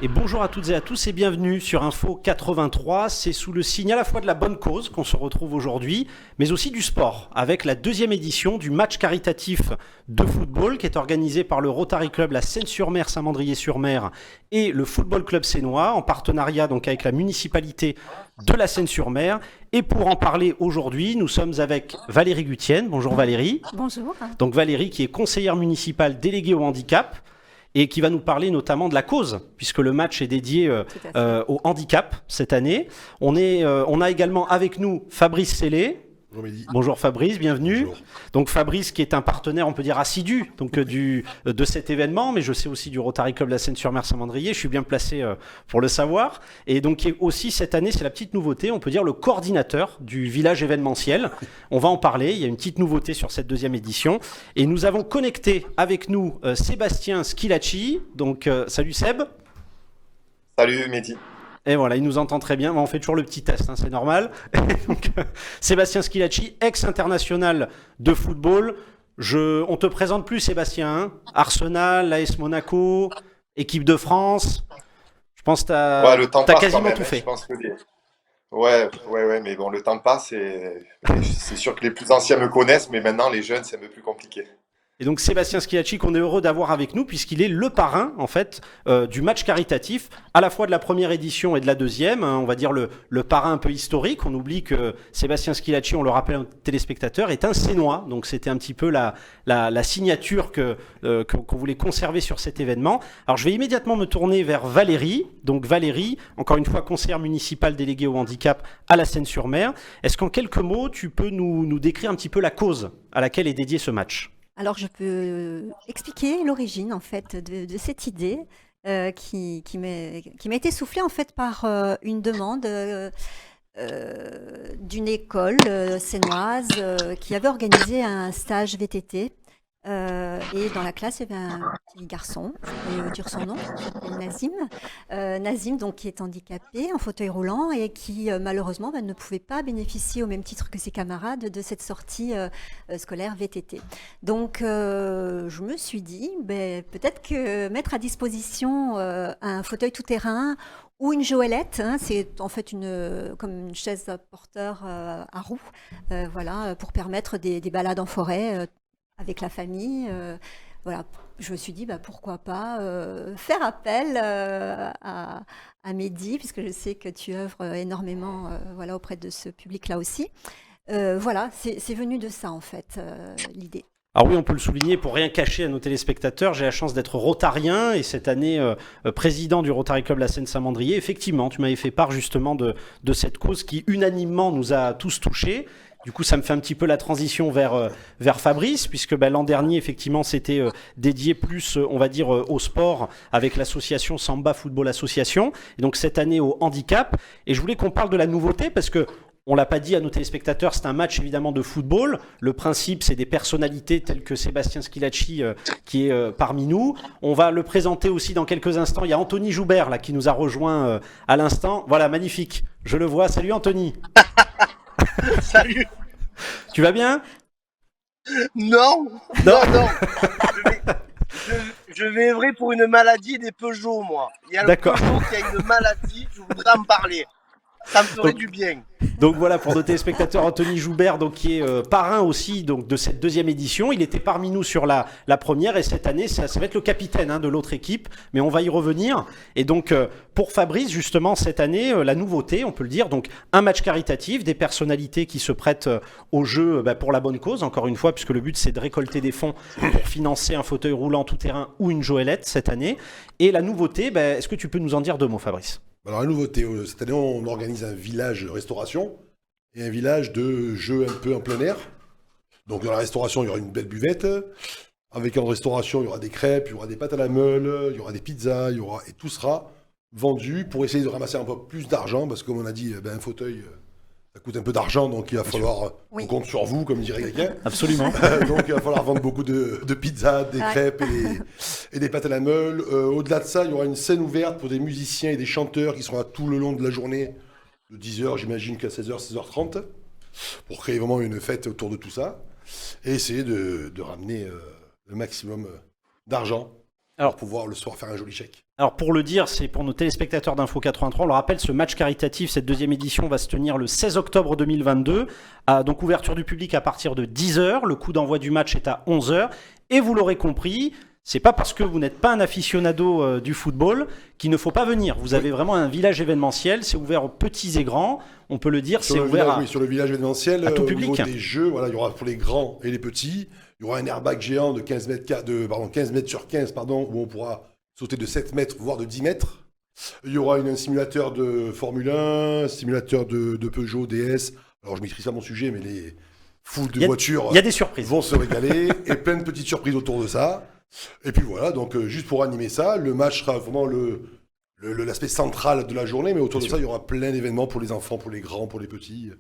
Et bonjour à toutes et à tous et bienvenue sur Info 83. C'est sous le signe à la fois de la bonne cause qu'on se retrouve aujourd'hui, mais aussi du sport, avec la deuxième édition du match caritatif de football qui est organisé par le Rotary Club La Seyne-sur-Mer, Saint-Mandrier-sur-Mer et le Football Club Sénois, en partenariat donc avec la municipalité de La Seyne-sur-Mer. Et pour en parler aujourd'hui, nous sommes avec Valérie Gutienne. Bonjour Valérie. Bonjour. Donc Valérie qui est conseillère municipale déléguée au handicap et qui va nous parler notamment de la cause, puisque le match est dédié au handicap cette année. On a également avec nous Fabrice Sellé. Bonjour Mehdi. Bonjour Fabrice, bienvenue. Bonjour. Donc Fabrice qui est un partenaire, on peut dire assidu de cet événement, mais je sais aussi du Rotary Club La Seyne-sur-Mer Saint-Mandrier, je suis bien placé pour le savoir. Et donc qui est aussi cette année, c'est la petite nouveauté, on peut dire le coordinateur du village événementiel. On va en parler, il y a une petite nouveauté sur cette deuxième édition. Et nous avons connecté avec nous Sébastien Schilacci. Donc salut Seb. Salut Mehdi. Et voilà, il nous entend très bien. On fait toujours le petit test, hein, c'est normal. Donc, Sébastien Schilacci, ex-international de football. On te présente plus, Sébastien. Hein. Arsenal, l'AS Monaco, équipe de France. Je pense que tu as quasiment même, tout fait. Je pense que ouais, mais bon, le temps passe et c'est sûr que les plus anciens me connaissent, mais maintenant les jeunes, c'est un peu plus compliqué. Et donc Sébastien Schilacci qu'on est heureux d'avoir avec nous puisqu'il est le parrain en fait du match caritatif à la fois de la première édition et de la deuxième, hein, on va dire le parrain un peu historique. On oublie que Sébastien Schilacci, on le rappelle aux téléspectateurs, est un Sénois, donc c'était un petit peu la signature qu'on voulait conserver sur cet événement. Alors je vais immédiatement me tourner vers Valérie. Donc Valérie, encore une fois conseillère municipale déléguée au handicap à la Seyne-sur-Mer. Est-ce qu'en quelques mots tu peux nous décrire un petit peu la cause à laquelle est dédié ce match ? Alors, je peux expliquer l'origine en fait de cette idée qui m'a été soufflée en fait par une demande d'une école sénoise qui avait organisé un stage VTT. Et dans la classe, il y avait un petit garçon, je peux dire son nom, il s'appelle Nazim. Nazim, donc, qui est handicapé en fauteuil roulant et qui, malheureusement, ne pouvait pas bénéficier au même titre que ses camarades de cette sortie scolaire VTT. Donc, je me suis dit, peut-être que mettre à disposition un fauteuil tout-terrain ou une joëlette, hein, c'est en fait comme une chaise à porteur à roues, voilà, pour permettre des balades en forêt avec la famille. Voilà, je me suis dit pourquoi pas faire appel à Mehdi, puisque je sais que tu œuvres énormément voilà, auprès de ce public-là aussi. Voilà, c'est venu de ça en fait, l'idée. Alors oui, on peut le souligner, pour rien cacher à nos téléspectateurs, j'ai la chance d'être rotarien et cette année président du Rotary Club La Seyne-Saint-Mandrier. Effectivement, tu m'avais fait part justement de cette cause qui unanimement nous a tous touchés. Du coup, ça me fait un petit peu la transition vers Fabrice, puisque l'an dernier, effectivement, c'était dédié plus, on va dire, au sport avec l'association Samba Football Association. Et donc cette année au handicap. Et je voulais qu'on parle de la nouveauté, parce que on l'a pas dit à nos téléspectateurs, c'est un match évidemment de football. Le principe, c'est des personnalités telles que Sébastien Schilacci qui est parmi nous. On va le présenter aussi dans quelques instants. Il y a Anthony Joubert là qui nous a rejoint à l'instant. Voilà, magnifique. Je le vois. Salut Anthony. Salut. Tu vas bien ? Non. Je vais œuvrer pour une maladie des Peugeot, moi. Il y a le D'accord. Peugeot qui a une maladie, je voudrais en parler. Ça me ferait du bien. Donc voilà, pour nos téléspectateurs, Anthony Joubert, donc, qui est parrain aussi donc, de cette deuxième édition. Il était parmi nous sur la première et cette année, ça va être le capitaine de l'autre équipe, mais on va y revenir. Et donc pour Fabrice, justement, cette année, la nouveauté, on peut le dire, donc un match caritatif, des personnalités qui se prêtent au jeu pour la bonne cause, encore une fois, puisque le but c'est de récolter des fonds pour financer un fauteuil roulant tout-terrain ou une joëlette cette année. Et la nouveauté, est-ce que tu peux nous en dire deux mots, Fabrice ? Alors la nouveauté, cette année on organise un village de restauration et un village de jeux un peu en plein air. Donc dans la restauration il y aura une belle buvette, avec en restauration il y aura des crêpes, il y aura des pâtes à la meule, il y aura des pizzas, et tout sera vendu pour essayer de ramasser un peu plus d'argent, parce que comme on a dit, un fauteuil ça coûte un peu d'argent, donc il va falloir, on compte sur vous comme dirait quelqu'un. Absolument. Donc il va falloir vendre beaucoup de pizzas, des crêpes et des pâtes à la meule. Au-delà de ça, il y aura une scène ouverte pour des musiciens et des chanteurs qui seront là tout le long de la journée, de 10h j'imagine qu'à 16h, 16h30, pour créer vraiment une fête autour de tout ça et essayer de ramener le maximum d'argent Alors- pour pouvoir le soir faire un joli chèque. Alors pour le dire, c'est pour nos téléspectateurs d'Info 83, on le rappelle, ce match caritatif, cette deuxième édition va se tenir le 16 octobre 2022, donc ouverture du public à partir de 10h, le coup d'envoi du match est à 11h, et vous l'aurez compris, c'est pas parce que vous n'êtes pas un aficionado du football qu'il ne faut pas venir. Vous avez vraiment un village événementiel, c'est ouvert aux petits et grands, on peut le dire, c'est ouvert à... Oui, sur le village événementiel, à tout au public. niveau des jeux, voilà, il y aura pour les grands et les petits, il y aura un airbag géant de 15 mètres sur 15, où on pourra sauter de 7 mètres, voire de 10 mètres. Il y aura un simulateur de Formule 1, un simulateur de Peugeot, DS. Alors, je ne maîtrise pas mon sujet, mais les foules de voitures Il y a des surprises. vont se régaler et plein de petites surprises autour de ça. Et puis voilà, donc juste pour animer ça, le match sera vraiment l'aspect central de la journée, mais autour de ça, il y aura plein d'événements pour les enfants, pour les grands, pour les petits.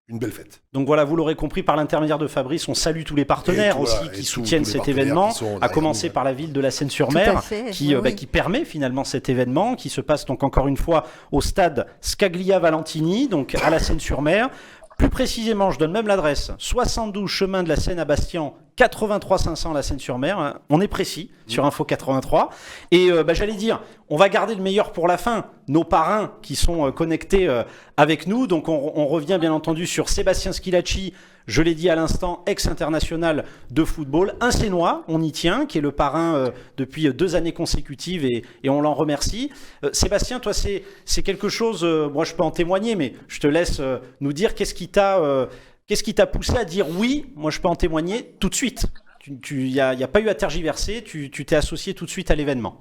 Une belle fête. Donc voilà, vous l'aurez compris, par l'intermédiaire de Fabrice, on salue tous les partenaires qui soutiennent cet événement, à commencer par la ville de La Seyne-sur-Mer, qui permet finalement cet événement, qui se passe donc encore une fois au stade Scaglia Valentini, donc à La Seyne-sur-Mer. Plus précisément, je donne même l'adresse, 72 chemin de la Seine à Bastian, 83 500 La Seyne-sur-Mer. Hein. On est précis sur Info 83. Et j'allais dire, on va garder le meilleur pour la fin. Nos parrains qui sont connectés avec nous. Donc on revient bien entendu sur Sébastien Schilacci, je l'ai dit à l'instant, ex-international de football. Un Sénois, on y tient, qui est le parrain depuis 2 années consécutives et on l'en remercie. Sébastien, toi, c'est quelque chose, moi je peux en témoigner, mais je te laisse nous dire qu'est-ce qui t'a poussé à dire oui, moi je peux en témoigner tout de suite. Il n'y a pas eu à tergiverser, tu t'es associé tout de suite à l'événement.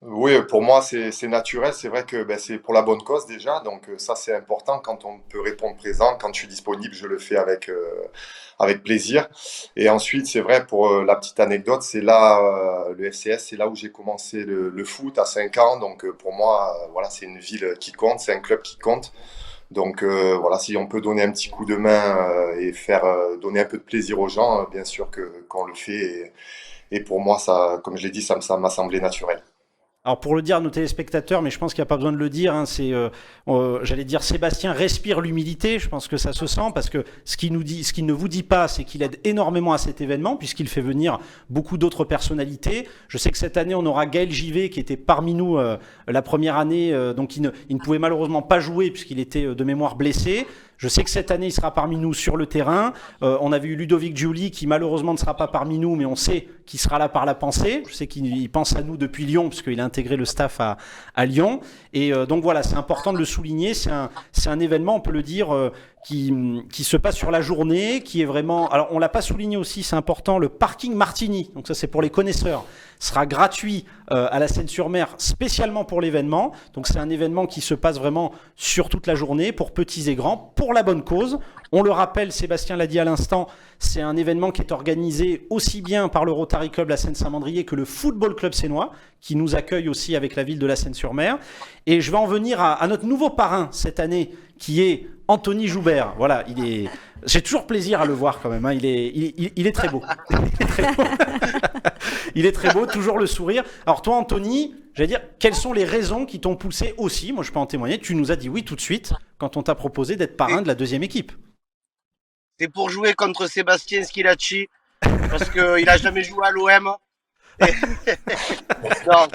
Oui, pour moi, c'est naturel. C'est vrai que c'est pour la bonne cause déjà. Donc, ça, c'est important. Quand on peut répondre présent, quand je suis disponible, je le fais avec plaisir. Et ensuite, c'est vrai, pour la petite anecdote, c'est là, le FCS, c'est là où j'ai commencé le foot à 5 ans. Donc, pour moi, voilà, c'est une ville qui compte, c'est un club qui compte. Donc, voilà, si on peut donner un petit coup de main et faire donner un peu de plaisir aux gens, bien sûr qu'on le fait. Et pour moi, ça, comme je l'ai dit, ça m'a semblé naturel. Alors pour le dire à nos téléspectateurs, mais je pense qu'il n'y a pas besoin de le dire, hein, j'allais dire Sébastien respire l'humilité, je pense que ça se sent, parce que ce qu'il ne vous dit pas, c'est qu'il aide énormément à cet événement, puisqu'il fait venir beaucoup d'autres personnalités. Je sais que cette année, on aura Gaël Givet, qui était parmi nous la première année, donc il ne pouvait malheureusement pas jouer, puisqu'il était de mémoire blessé. Je sais que cette année, il sera parmi nous sur le terrain. On avait eu Ludovic Giuli, qui malheureusement ne sera pas parmi nous, mais on sait qu'il sera là par la pensée. Je sais qu'il pense à nous depuis Lyon, puisqu'il a intégré le staff à Lyon. Et donc voilà, c'est important de le souligner. C'est un événement, on peut le dire, qui se passe sur la journée, qui est vraiment... Alors on l'a pas souligné aussi, c'est important, le parking Martini, donc ça c'est pour les connaisseurs, sera gratuit à la Seyne-sur-Mer, spécialement pour l'événement. Donc c'est un événement qui se passe vraiment sur toute la journée, pour petits et grands, pour la bonne cause. On le rappelle, Sébastien l'a dit à l'instant, c'est un événement qui est organisé aussi bien par le Rotary Club La Seine-Saint-Mandrier que le Football Club Sénois, qui nous accueille aussi avec la ville de La Seyne-sur-Mer. Et je vais en venir à notre nouveau parrain cette année, qui est Anthony Joubert. Voilà, j'ai toujours plaisir à le voir quand même. Hein. Il est très beau. Il est très beau, toujours le sourire. Alors toi, Anthony, j'allais dire, quelles sont les raisons qui t'ont poussé aussi, moi je peux en témoigner, tu nous as dit oui tout de suite quand on t'a proposé d'être parrain de la deuxième équipe. C'est pour jouer contre Sébastien Schilacci, parce qu'il n'a jamais joué à l'OM. Non,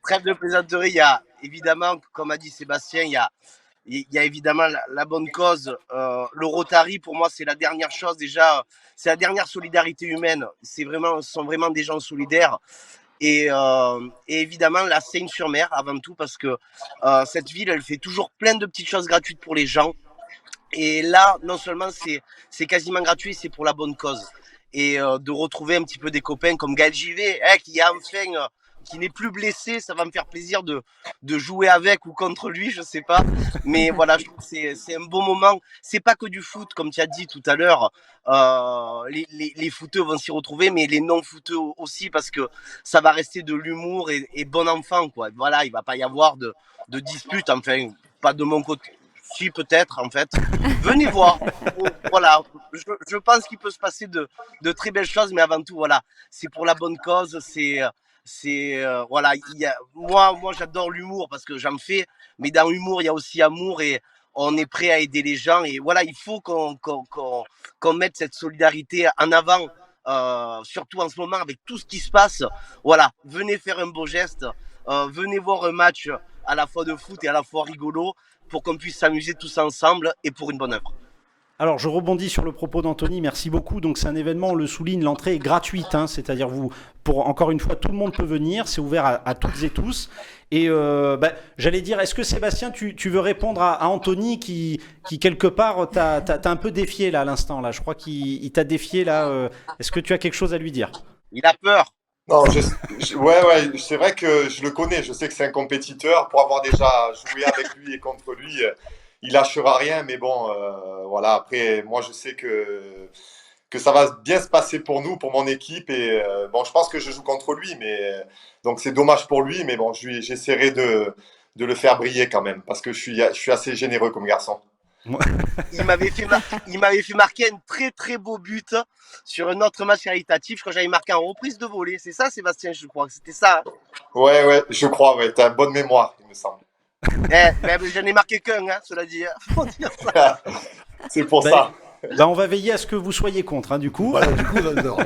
trêve de plaisanterie, il y a évidemment, comme a dit Sébastien, il y a évidemment la bonne cause. Le Rotary, pour moi, c'est la dernière chose déjà. C'est la dernière solidarité humaine. Ce sont vraiment des gens solidaires. Et évidemment, la Seyne-sur-Mer, avant tout, parce que cette ville, elle fait toujours plein de petites choses gratuites pour les gens. Et là, non seulement c'est quasiment gratuit, c'est pour la bonne cause. Et de retrouver un petit peu des copains comme Gaël Givet, qui a enfin... qui n'est plus blessé, ça va me faire plaisir de jouer avec ou contre lui, je sais pas. Mais voilà, je trouve que c'est un beau moment. C'est pas que du foot, comme tu as dit tout à l'heure. Les footeux vont s'y retrouver, mais les non-footeux aussi, parce que ça va rester de l'humour et bon enfant, quoi. Voilà, il va pas y avoir de dispute, enfin, pas de mon côté. Si, peut-être, en fait. Venez voir. Voilà, je pense qu'il peut se passer de très belles choses, mais avant tout, voilà, c'est pour la bonne cause, voilà, moi j'adore l'humour parce que j'en fais, mais dans l'humour il y a aussi amour et on est prêt à aider les gens et voilà, il faut qu'on mette cette solidarité en avant surtout en ce moment avec tout ce qui se passe. Voilà, venez faire un beau geste, venez voir un match à la fois de foot et à la fois rigolo pour qu'on puisse s'amuser tous ensemble et pour une bonne œuvre. Alors, je rebondis sur le propos d'Anthony, merci beaucoup. Donc, c'est un événement, on le souligne, l'entrée est gratuite, hein, c'est-à-dire, encore une fois, tout le monde peut venir, c'est ouvert à toutes et tous. Et j'allais dire, est-ce que Sébastien, tu veux répondre à Anthony qui quelque part, t'as un peu défié là à l'instant, là. Je crois qu'il t'a défié là. Est-ce que tu as quelque chose à lui dire? Il a peur. Non, ouais, c'est vrai que je le connais, je sais que c'est un compétiteur. Pour avoir déjà joué avec lui et contre lui, il lâchera rien. Mais bon, voilà, après, moi, je sais que ça va bien se passer pour nous, pour mon équipe. Et bon, je pense que je joue contre lui, mais donc c'est dommage pour lui. Mais bon, j'essaierai de le faire briller quand même, parce que je suis assez généreux comme garçon. Il m'avait fait marquer un très très beau but sur un autre match caritatif quand j'avais marqué en reprise de volée. C'est ça, Sébastien, je crois. C'était ça. Ouais, je crois. Ouais, t'as une bonne mémoire, il me semble. Mais j'en ai marqué qu'un, hein, cela dit. Faut dire ça. C'est pour ça. On va veiller à ce que vous soyez contre, hein, du coup. Voilà, du coup, j'adore.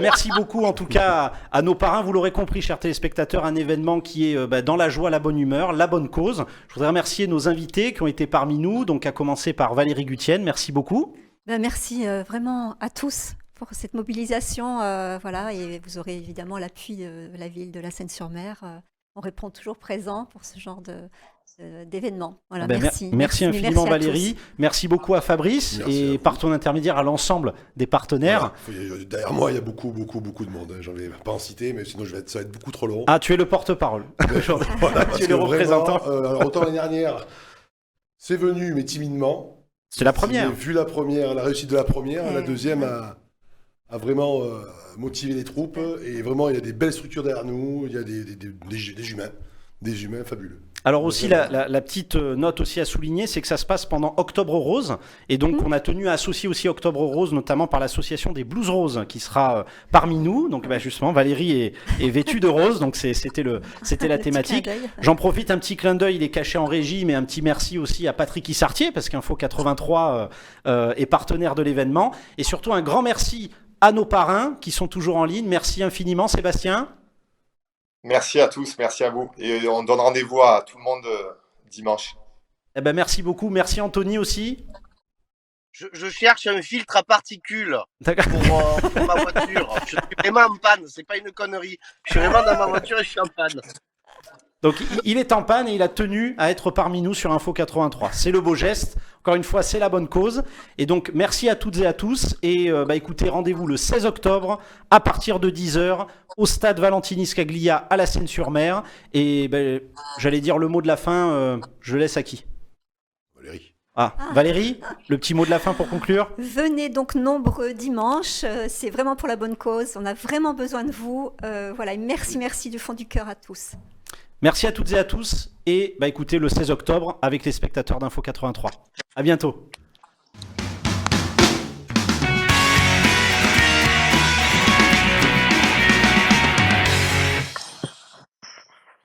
Merci beaucoup en tout cas à nos parrains. Vous l'aurez compris, chers téléspectateurs, un événement qui est dans la joie, la bonne humeur, la bonne cause. Je voudrais remercier nos invités qui ont été parmi nous, donc à commencer par Valérie Gutienne. Merci beaucoup. Merci vraiment à tous pour cette mobilisation. Voilà, et vous aurez évidemment l'appui de la ville de La Seyne-sur-Mer. On répond toujours présent pour ce genre d'événement. Voilà, merci infiniment Valérie. Merci beaucoup à Fabrice Merci et par ton intermédiaire à l'ensemble des partenaires. Voilà. Derrière moi, il y a beaucoup de monde. J'en vais pas en citer, mais sinon ça va être beaucoup trop long. Ah, tu es le porte-parole. Voilà, Tu es le représentant. Alors autant l'année dernière, c'est venu, mais timidement. C'est la première. J'ai vu la réussite de la première. La deuxième a vraiment motivé les troupes. Et vraiment, il y a des belles structures derrière nous. Il y a des humains fabuleux. Alors aussi, la petite note aussi à souligner, c'est que ça se passe pendant Octobre Rose. Et donc, on a tenu à associer aussi Octobre Rose, notamment par l'association des Blues Roses, qui sera parmi nous. Donc, justement, Valérie est vêtue de rose. Donc, c'était la thématique. J'en profite, un petit clin d'œil, il est caché en régie, mais un petit merci aussi à Patrick Issartier, parce qu'Info 83 est partenaire de l'événement. Et surtout, un grand merci à nos parrains qui sont toujours en ligne. Merci infiniment, Sébastien. Merci à tous, merci à vous. Et on donne rendez-vous à tout le monde dimanche. Merci beaucoup. Merci Anthony aussi. Je cherche un filtre à particules D'accord. pour ma voiture. Je suis vraiment en panne, c'est pas une connerie. Je suis vraiment dans ma voiture et je suis en panne. Donc il est en panne et il a tenu à être parmi nous sur Info 83. C'est le beau geste. Encore une fois, c'est la bonne cause. Et donc, merci à toutes et à tous. Et écoutez, rendez-vous le 16 octobre à partir de 10h au stade Valentini Scaglia à la Seyne-sur-Mer. Et j'allais dire le mot de la fin, je laisse à qui? Valérie. Valérie, le petit mot de la fin pour conclure. Venez donc nombreux dimanche, c'est vraiment pour la bonne cause, on a vraiment besoin de vous. Voilà, et merci du fond du cœur à tous. Merci à toutes et à tous. Et écoutez, le 16 octobre avec les spectateurs d'Info 83. À bientôt.